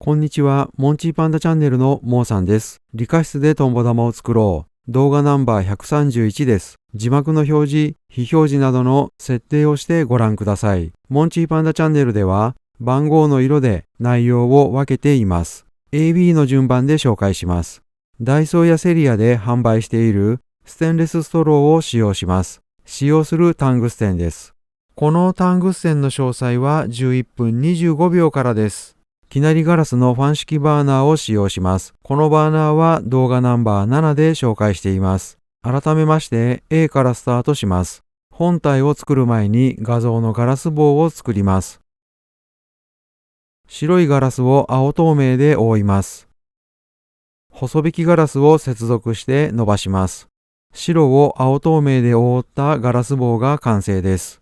こんにちは、モンチーパンダチャンネルのモーさんです。理科室でトンボ玉を作ろう。動画ナンバー131です。字幕の表示、非表示などの設定をしてご覧ください。モンチーパンダチャンネルでは番号の色で内容を分けています。AB の順番で紹介します。ダイソーやセリアで販売しているステンレスストローを使用します。使用するタングステンです。このタングステンの詳細は11分25秒からです。きなりガラスのファン式バーナーを使用します。このバーナーは動画ナンバー7で紹介しています。改めまして A からスタートします。本体を作る前に画像のガラス棒を作ります。白いガラスを青透明で覆います。細引きガラスを接続して伸ばします。白を青透明で覆ったガラス棒が完成です。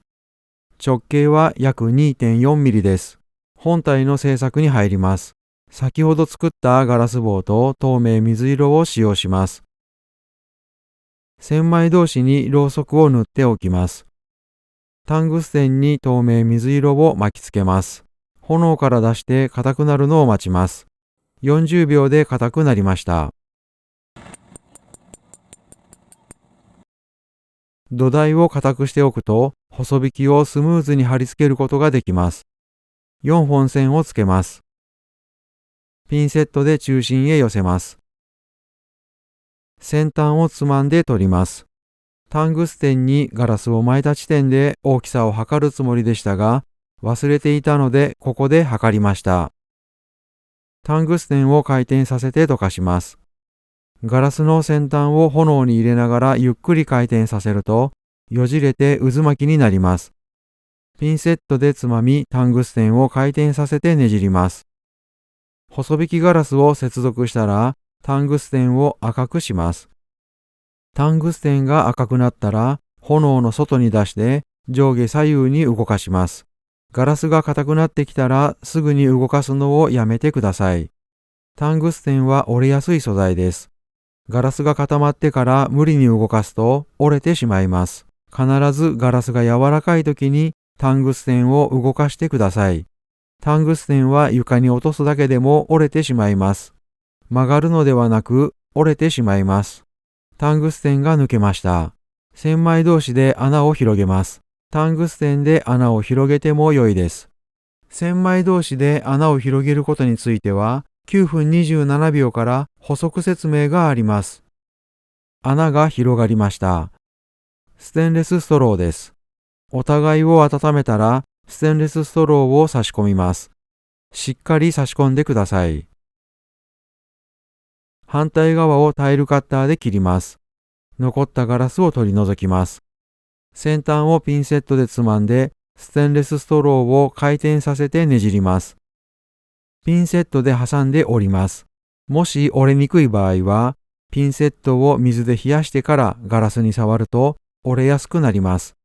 直径は約 2.4 ミリです。本体の製作に入ります。先ほど作ったガラス棒と透明水色を使用します。千枚同士にろうそくを塗っておきます。タングステンに透明水色を巻きつけます。炎から出して硬くなるのを待ちます。40秒で硬くなりました。土台を硬くしておくと細引きをスムーズに貼り付けることができます。4本線をつけます。ピンセットで中心へ寄せます。先端をつまんで取ります。タングステンにガラスを巻いた地点で大きさを測るつもりでしたが、忘れていたのでここで測りました。タングステンを回転させて溶かします。ガラスの先端を炎に入れながらゆっくり回転させると、よじれて渦巻きになります。ピンセットでつまみ、タングステンを回転させてねじります。細引きガラスを接続したら、タングステンを赤くします。タングステンが赤くなったら、炎の外に出して上下左右に動かします。ガラスが硬くなってきたら、すぐに動かすのをやめてください。タングステンは折れやすい素材です。ガラスが固まってから無理に動かすと折れてしまいます。必ずガラスが柔らかい時にタングステンを動かしてください。タングステンは床に落とすだけでも折れてしまいます。曲がるのではなく折れてしまいます。タングステンが抜けました。千枚同士で穴を広げます。タングステンで穴を広げても良いです。千枚同士で穴を広げることについては9分27秒から補足説明があります。穴が広がりました。ステンレスストローです。お互いを温めたらステンレスストローを差し込みます。しっかり差し込んでください。反対側をタイルカッターで切ります。残ったガラスを取り除きます。先端をピンセットでつまんで、ステンレスストローを回転させてねじります。ピンセットで挟んで折ります。もし折れにくい場合は、ピンセットを水で冷やしてからガラスに触ると折れやすくなります。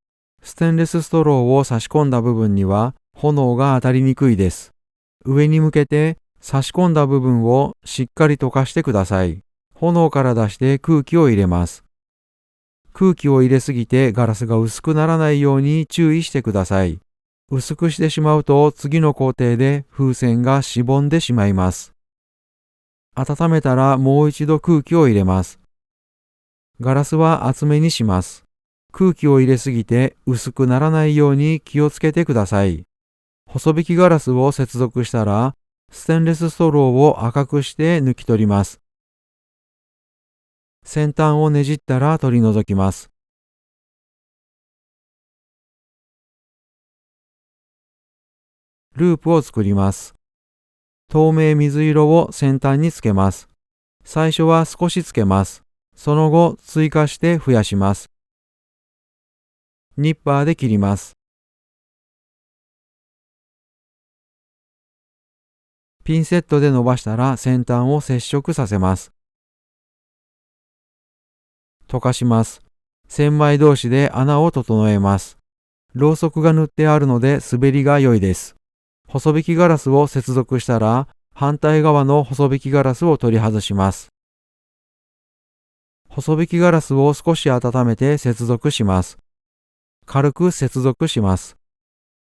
ステンレスストローを差し込んだ部分には炎が当たりにくいです。上に向けて差し込んだ部分をしっかり溶かしてください。炎から出して空気を入れます。空気を入れすぎてガラスが薄くならないように注意してください。薄くしてしまうと次の工程で風船がしぼんでしまいます。温めたらもう一度空気を入れます。ガラスは厚めにします。空気を入れすぎて薄くならないように気をつけてください。細引きガラスを接続したら、ステンレスストローを赤くして抜き取ります。先端をねじったら取り除きます。ループを作ります。透明水色を先端につけます。最初は少しつけます。その後追加して増やします。ニッパーで切ります。ピンセットで伸ばしたら先端を接触させます。溶かします。千枚同士で穴を整えます。ろうそくが塗ってあるので滑りが良いです。細引きガラスを接続したら反対側の細引きガラスを取り外します。細引きガラスを少し温めて接続します。軽く接続します。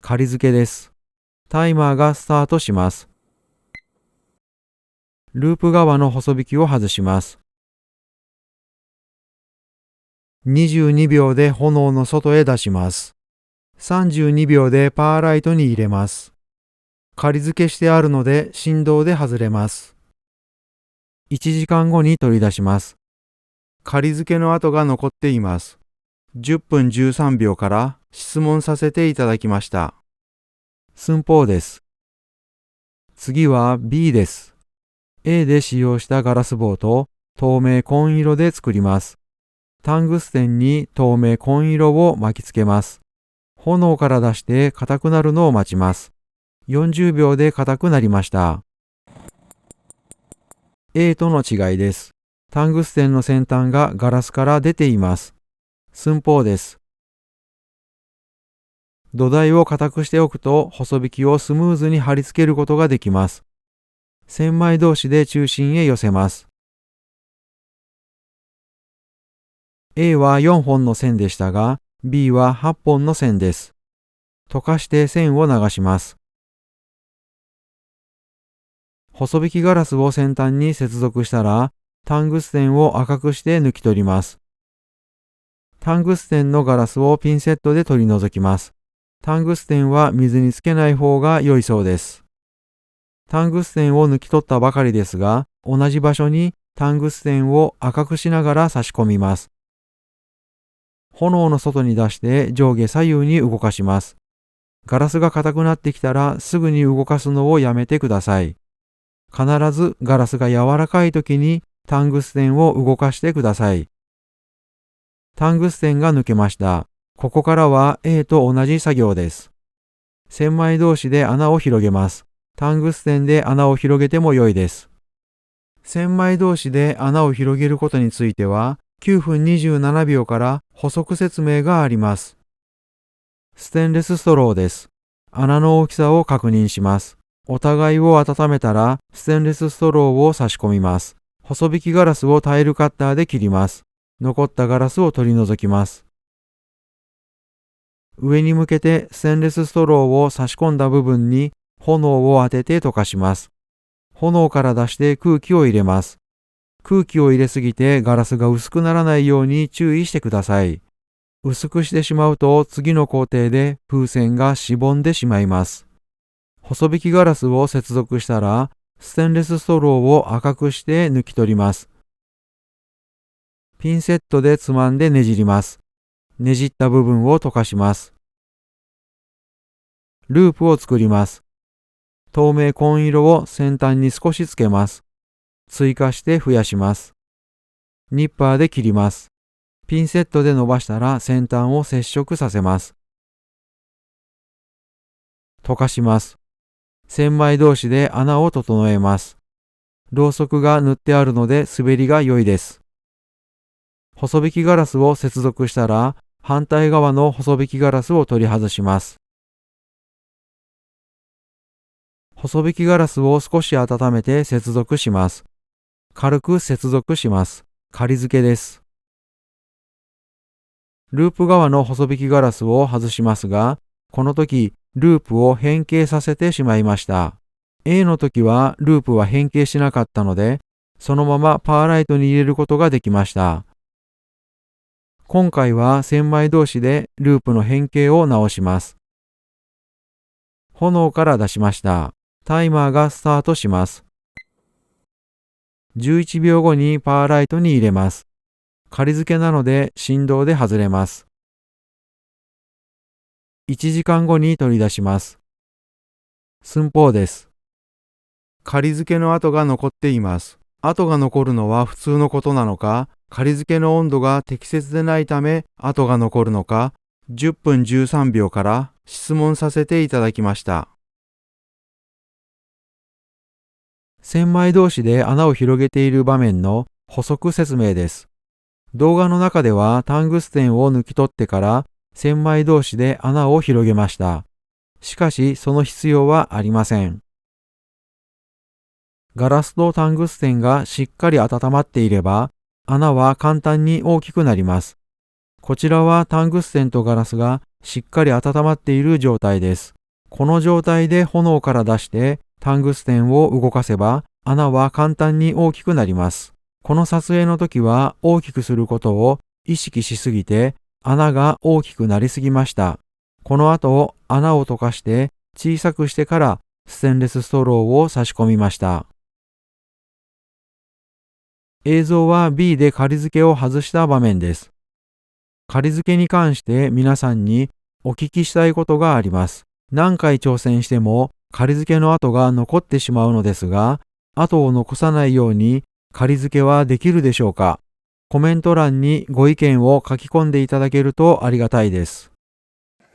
仮付けです。タイマーがスタートします。ループ側の細引きを外します。22秒で炎の外へ出します。32秒でパーライトに入れます。仮付けしてあるので振動で外れます。1時間後に取り出します。仮付けの跡が残っています。10分13秒から質問させていただきました。寸法です。次は B です。A で使用したガラス棒と透明紺色で作ります。タングステンに透明紺色を巻きつけます。炎から出して硬くなるのを待ちます。40秒で硬くなりました。A との違いです。タングステンの先端がガラスから出ています。寸法です。土台を硬くしておくと細引きをスムーズに貼り付けることができます。千枚同士で中心へ寄せます。A は4本の線でしたが、B は8本の線です。溶かして線を流します。細引きガラスを先端に接続したら、タングステンを赤くして抜き取ります。タングステンのガラスをピンセットで取り除きます。タングステンは水につけない方が良いそうです。タングステンを抜き取ったばかりですが、同じ場所にタングステンを赤くしながら差し込みます。炎の外に出して上下左右に動かします。ガラスが硬くなってきたらすぐに動かすのをやめてください。必ずガラスが柔らかい時にタングステンを動かしてください。タングステンが抜けました。ここからは A と同じ作業です。千枚同士で穴を広げます。タングステンで穴を広げても良いです。千枚同士で穴を広げることについては9分27秒から補足説明があります。ステンレスストローです。穴の大きさを確認します。お互いを温めたらステンレスストローを差し込みます。細引きガラスをタイルカッターで切ります。残ったガラスを取り除きます。上に向けてステンレスストローを差し込んだ部分に炎を当てて溶かします。炎から出して空気を入れます。空気を入れすぎてガラスが薄くならないように注意してください。薄くしてしまうと次の工程で風船がしぼんでしまいます。細引きガラスを接続したらステンレスストローを赤くして抜き取ります。ピンセットでつまんでねじります。ねじった部分を溶かします。ループを作ります。透明紺色を先端に少しつけます。追加して増やします。ニッパーで切ります。ピンセットで伸ばしたら先端を接触させます。溶かします。千枚同士で穴を整えます。ろうそくが塗ってあるので滑りが良いです。細引きガラスを接続したら反対側の細引きガラスを取り外します。細引きガラスを少し温めて接続します。軽く接続します。仮付けです。ループ側の細引きガラスを外しますが、この時ループを変形させてしまいました。A の時はループは変形しなかったので、そのままパーライトに入れることができました。今回は千枚同士でループの変形を直します。炎から出しました。タイマーがスタートします。11秒後にパーライトに入れます。仮付けなので振動で外れます。1時間後に取り出します。寸法です。仮付けの跡が残っています。跡が残るのは普通のことなのか、仮付けの温度が適切でないため跡が残るのか、10分13秒から質問させていただきました。千枚同士で穴を広げている場面の補足説明です。動画の中ではタングステンを抜き取ってから千枚同士で穴を広げました。しかしその必要はありません。ガラスとタングステンがしっかり温まっていれば穴は簡単に大きくなります。こちらはタングステンとガラスがしっかり温まっている状態です。この状態で炎から出してタングステンを動かせば穴は簡単に大きくなります。この撮影の時は大きくすることを意識しすぎて穴が大きくなりすぎました。この後穴を溶かして小さくしてからステンレスストローを差し込みました。映像は B で仮付けを外した場面です。仮付けに関して皆さんにお聞きしたいことがあります。何回挑戦しても仮付けの跡が残ってしまうのですが、跡を残さないように仮付けはできるでしょうか？コメント欄にご意見を書き込んでいただけるとありがたいです。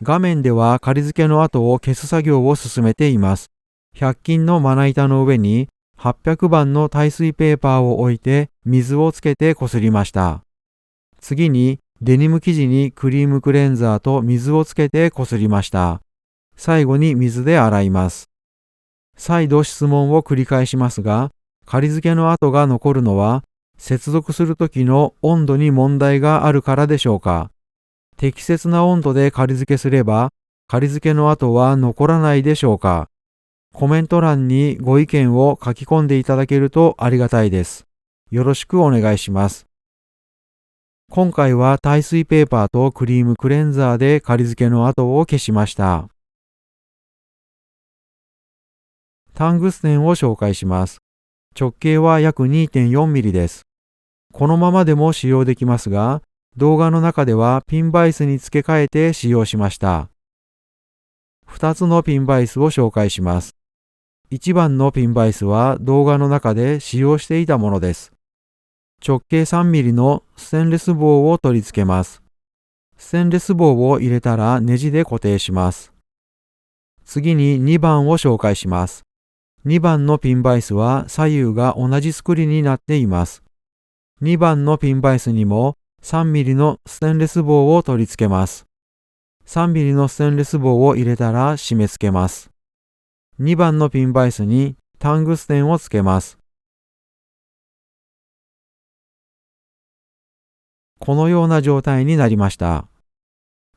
画面では仮付けの跡を消す作業を進めています。100均のまな板の上に800番の耐水ペーパーを置いて水をつけてこすりました。次にデニム生地にクリームクレンザーと水をつけてこすりました。最後に水で洗います。再度質問を繰り返しますが、仮付けの跡が残るのは接続する時の温度に問題があるからでしょうか？適切な温度で仮付けすれば仮付けの跡は残らないでしょうか？コメント欄にご意見を書き込んでいただけるとありがたいです。よろしくお願いします。今回は耐水ペーパーとクリームクレンザーで仮付けの跡を消しました。タングステンを紹介します。直径は約 2.4 ミリです。このままでも使用できますが、動画の中ではピンバイスに付け替えて使用しました。2つのピンバイスを紹介します。1番のピンバイスは動画の中で使用していたものです。直径3ミリのステンレス棒を取り付けます。ステンレス棒を入れたらネジで固定します。次に2番を紹介します。2番のピンバイスは左右が同じ作りになっています。2番のピンバイスにも3ミリのステンレス棒を取り付けます。3ミリのステンレス棒を入れたら締め付けます。2番のピンバイスにタングステンをつけます。このような状態になりました。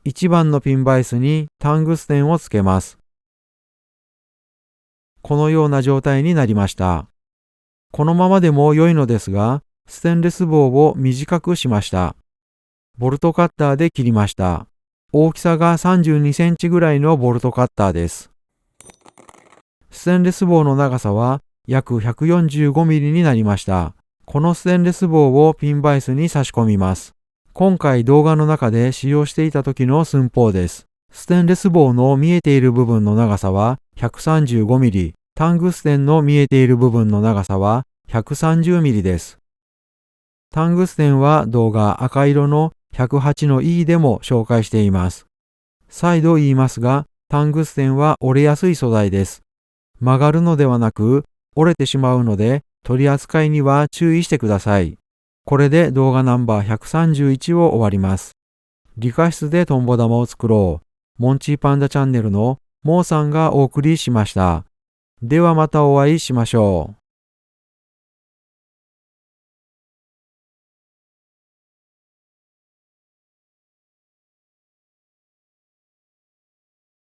1番のピンバイスにタングステンをつけます。このような状態になりました。このままでも良いのですが、ステンレス棒を短くしました。ボルトカッターで切りました。大きさが32センチぐらいのボルトカッターです。ステンレス棒の長さは約145ミリになりました。このステンレス棒をピンバイスに差し込みます。今回動画の中で使用していた時の寸法です。ステンレス棒の見えている部分の長さは135ミリ、タングステンの見えている部分の長さは130ミリです。タングステンは動画赤色の108の E でも紹介しています。再度言いますが、タングステンは折れやすい素材です。曲がるのではなく折れてしまうので取り扱いには注意してください。これで動画ナンバー131を終わります。理科室でトンボ玉を作ろう。モンチーパンダチャンネルのモーさんがお送りしました。ではまたお会いしましょう。